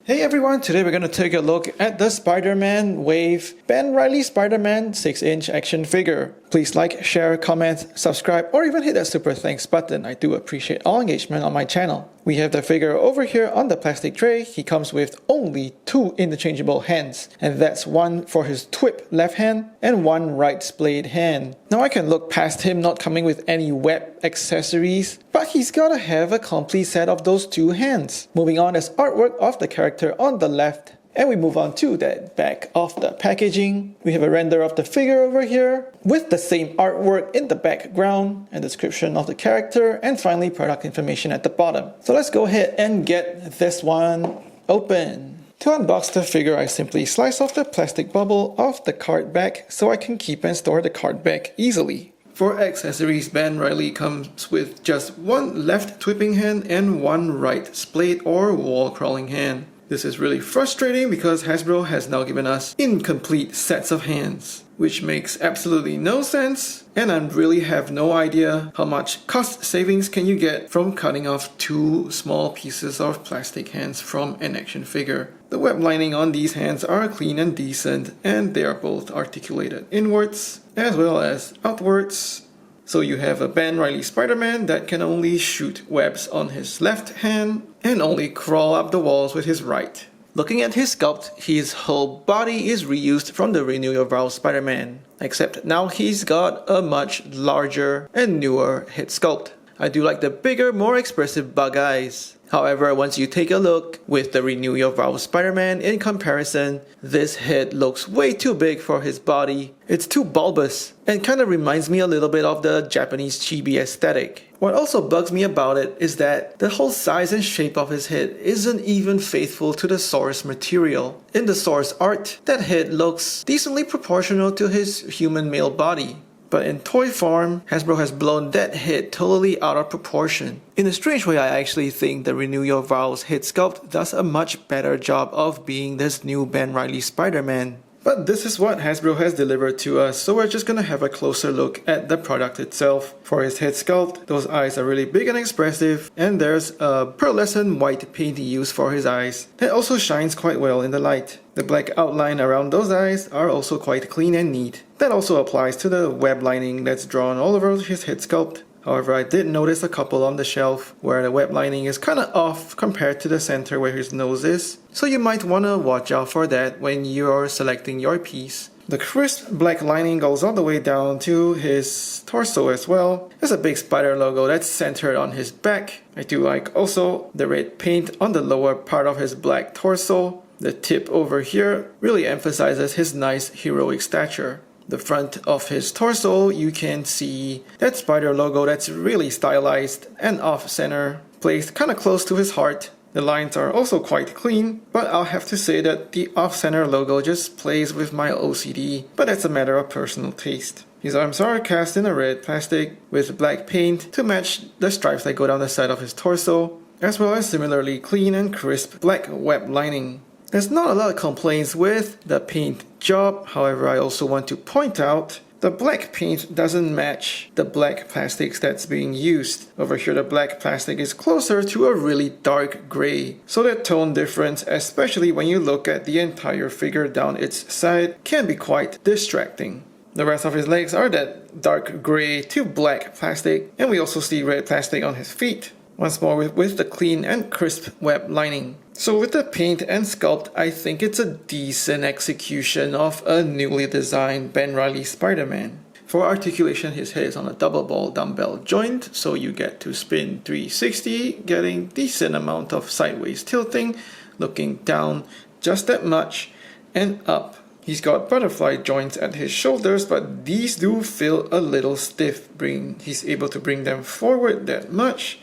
Hey everyone, today we're going to take a look at the Spider-Man Wave Ben Reilly Spider-Man 6-inch action figure. Please like, share, comment, subscribe, or even hit that super thanks button. I do appreciate all engagement on my channel. We have the figure over here on the plastic tray. He comes with only 2 interchangeable hands, and that's one for his twip left hand and one right splayed hand. Now I can look past him not coming with any web accessories, but he's gotta have a complete set of those 2 hands. Moving on is artwork of the character on the left. And we move on to the back of the packaging. We have a render of the figure over here with the same artwork in the background and description of the character, and finally product information at the bottom. So let's go ahead and get this one open. To unbox the figure, I simply slice off the plastic bubble off the card back so I can keep and store the card back easily. For accessories, Ben Reilly comes with just one left twipping hand and one right splayed or wall crawling hand. This is really frustrating because Hasbro has now given us incomplete sets of hands, which makes absolutely no sense, and I really have no idea how much cost savings can you get from cutting off 2 small pieces of plastic hands from an action figure. The web lining on these hands are clean and decent, and they are both articulated inwards as well as outwards. So you have a Ben Reilly Spider-Man that can only shoot webs on his left hand and only crawl up the walls with his right. Looking at his sculpt, his whole body is reused from the Renew Your Vows Spider-Man, except now he's got a much larger and newer head sculpt. I do like the bigger, more expressive bug eyes. However, once you take a look with the Renew Your Vows Spider-Man in comparison, this head looks way too big for his body. It's too bulbous and kind of reminds me a little bit of the Japanese chibi aesthetic. What also bugs me about it is that the whole size and shape of his head isn't even faithful to the source material. In the source art, that head looks decently proportional to his human male body. But in toy form, Hasbro has blown that head totally out of proportion. In a strange way, I actually think the Renew Your Vows head sculpt does a much better job of being this new Ben Reilly Spider-Man. But this is what Hasbro has delivered to us, so we're just gonna have a closer look at the product itself. For his head sculpt, those eyes are really big and expressive, and there's a pearlescent white paint used for his eyes that also shines quite well in the light. The black outline around those eyes are also quite clean and neat. That also applies to the web lining that's drawn all over his head sculpt. However, I did notice a couple on the shelf where the web lining is kinda off compared to the center where his nose is. So you might wanna watch out for that when you're selecting your piece. The crisp black lining goes all the way down to his torso as well. There's a big spider logo that's centered on his back. I do like also the red paint on the lower part of his black torso. The tip over here really emphasizes his nice heroic stature. The front of his torso, you can see that spider logo that's really stylized and off-center, placed kind of close to his heart. The lines are also quite clean, but I'll have to say that the off-center logo just plays with my OCD, but that's a matter of personal taste. His arms are cast in a red plastic with black paint to match the stripes that go down the side of his torso, as well as similarly clean and crisp black web lining. There's not a lot of complaints with the paint job, however I also want to point out the black paint doesn't match the black plastics that's being used. Over here the black plastic is closer to a really dark gray, so that tone difference, especially when you look at the entire figure down its side, can be quite distracting. The rest of his legs are that dark gray to black plastic, and we also see red plastic on his feet. Once more with the clean and crisp web lining. So with the paint and sculpt, I think it's a decent execution of a newly designed Ben Reilly Spider-Man. For articulation, his head is on a double ball dumbbell joint, so you get to spin 360, getting decent amount of sideways tilting, looking down just that much, and up. He's got butterfly joints at his shoulders, but these do feel a little stiff. He's able to bring them forward that much,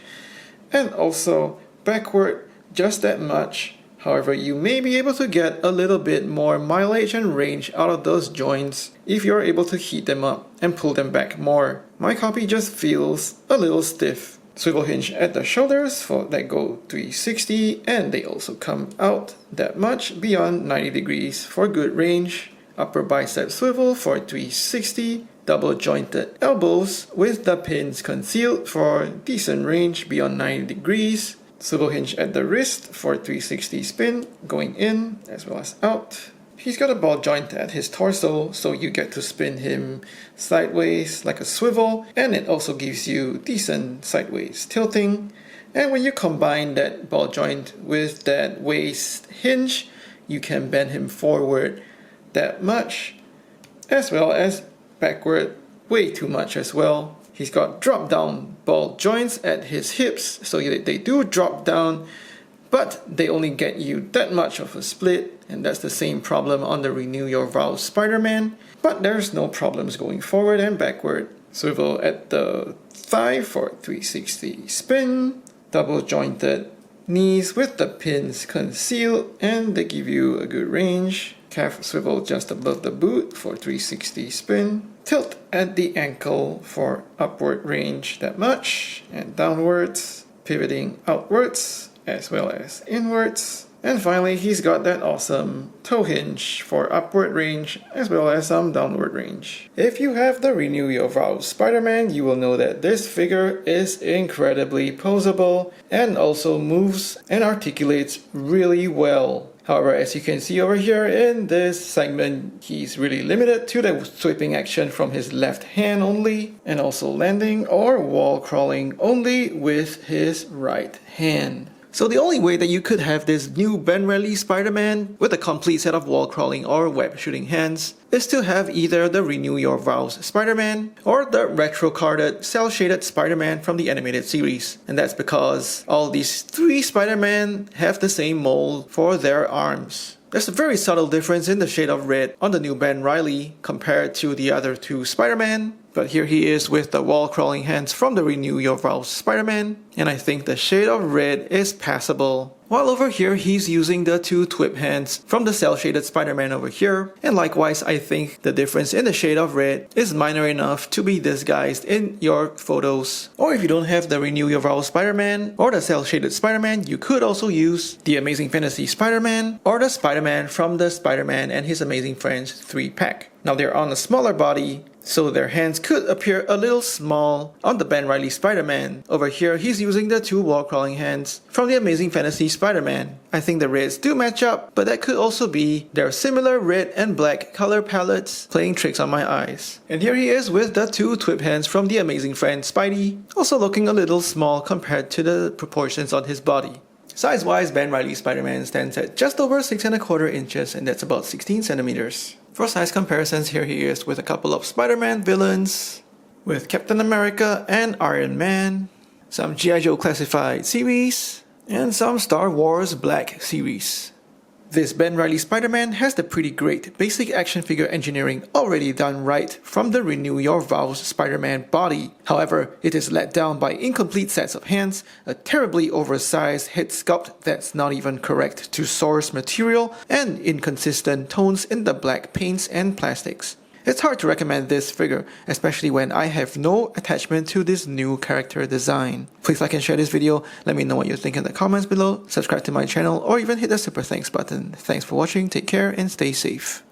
and also backward just that much. However, you may be able to get a little bit more mileage and range out of those joints if you're able to heat them up and pull them back more. My copy just feels a little stiff. Swivel hinge at the shoulders that go 360, and they also come out that much beyond 90 degrees for good range. Upper bicep swivel for 360. Double jointed elbows with the pins concealed for decent range beyond 90 degrees. Swivel hinge at the wrist for 360 spin, going in as well as out. He's got a ball joint at his torso, so you get to spin him sideways like a swivel, and it also gives you decent sideways tilting. And when you combine that ball joint with that waist hinge, you can bend him forward that much, as well as backward way too much as well. He's got drop down ball joints at his hips, so they do drop down, but they only get you that much of a split, and that's the same problem on the Renew Your Vows Spider-Man, but there's no problems going forward and backward. Swivel at the thigh for 360 spin, double jointed knees with the pins concealed, and they give you a good range. Calf swivel just above the boot for 360 spin. Tilt at the ankle for upward range that much, and downwards, pivoting outwards as well as inwards. And finally, he's got that awesome toe hinge for upward range as well as some downward range. If you have the Renew Your Vows Spider-Man, you will know that this figure is incredibly posable and also moves and articulates really well. However, as you can see over here in this segment, he's really limited to the sweeping action from his left hand only, and also landing or wall crawling only with his right hand. So the only way that you could have this new Ben Reilly Spider-Man with a complete set of wall crawling or web shooting hands is to have either the Renew Your Vows Spider-Man or the retro-carded cel-shaded Spider-Man from the animated series. And that's because all these three Spider-Man have the same mold for their arms. There's a very subtle difference in the shade of red on the new Ben Reilly compared to the other two Spider-Man. But here he is with the wall-crawling hands from the Renew Your Vows Spider-Man, and I think the shade of red is passable. While over here, he's using the two twip hands from the cel-shaded Spider-Man over here, and likewise, I think the difference in the shade of red is minor enough to be disguised in your photos. Or if you don't have the Renew Your Vows Spider-Man or the cel-shaded Spider-Man, you could also use the Amazing Fantasy Spider-Man or the Spider-Man from the Spider-Man and His Amazing Friends 3-pack. Now they're on a smaller body, so their hands could appear a little small on the Ben Reilly Spider-Man. Over here, he's using the two wall-crawling hands from the Amazing Fantasy Spider-Man. I think the reds do match up, but that could also be their similar red and black color palettes playing tricks on my eyes. And here he is with the two twip hands from the Amazing Friend Spidey, also looking a little small compared to the proportions on his body. Size-wise, Ben Reilly Spider-Man stands at just over 6¼ inches, and that's about 16 centimeters. For size comparisons, here he is with a couple of Spider-Man villains, with Captain America and Iron Man, some G.I. Joe Classified series, and some Star Wars Black series. This Ben Reilly Spider-Man has the pretty great basic action figure engineering already done right from the Renew Your Vows Spider-Man body. However, it is let down by incomplete sets of hands, a terribly oversized head sculpt that's not even correct to source material, and inconsistent tones in the black paints and plastics. It's hard to recommend this figure, especially when I have no attachment to this new character design. Please like and share this video, let me know what you think in the comments below, subscribe to my channel, or even hit the super thanks button. Thanks for watching, take care, and stay safe.